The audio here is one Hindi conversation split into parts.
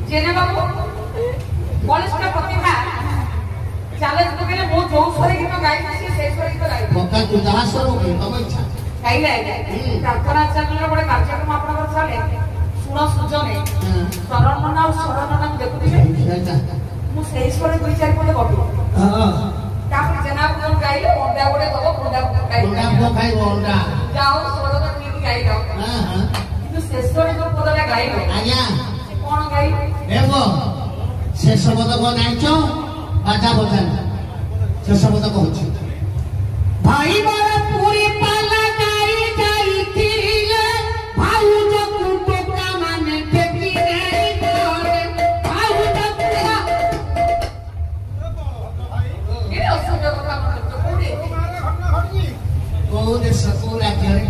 जेने बाबू कॉलेज का प्रतिभा चैलेंज को केले मो जो सरे गीत गाई से से सरे गीत गाई पक्का तू जहां सरो के तम इच्छा गाइले प्रार्थना चैनल रे बडे कार्यक्रम आपन कर साले सुनो सुजने शरण मना और शरण मना देखुथिबे मु से सरे दुई चार पदे गटु हां तापर जनाब जो गाइले ओंडा बडे दबो ओंडा खाई ओंडा जाओ सोलो तो नीति गाई दो हां हां किंतु से सरे जो पदला गाइलो आज्ञा कौन गाई एगो शेष पद को नाइचो बाजा बजान शेष पद कहूची भाई मोर पूरी पाला गाई जाई थिले भाऊ जो कुटोका माने देखी रे तोरे भाऊ जो पूरा ये असुर का तो पूरी को दे सकुरा केरे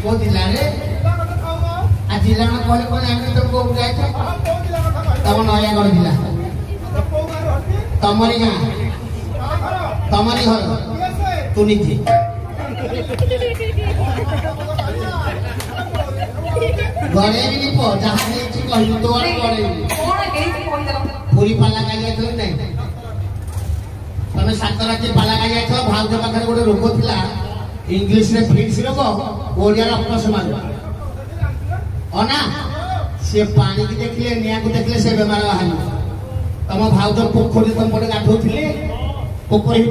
को दिलारे जिला में कोले कोले आके तुमको गए थे तब नया कर दिला तमरी गां तमरी घर तू नीचे गरे भी पो जहां नहीं छी कहलु तो और गरे कोन गई कोई दला पूरी पाला गाई तो नहीं तमे सात राज्य पाला गाई तो भाउज पाखरे गोटे रोग थिला इंग्लिश रे फ्लिक्स रोग ओडिया रे अपसमान अना से पानी की देखले निया को देखले से बेमार बाहर तम भाउज पोखरी तुम पड़े गाधोथिले पोखरी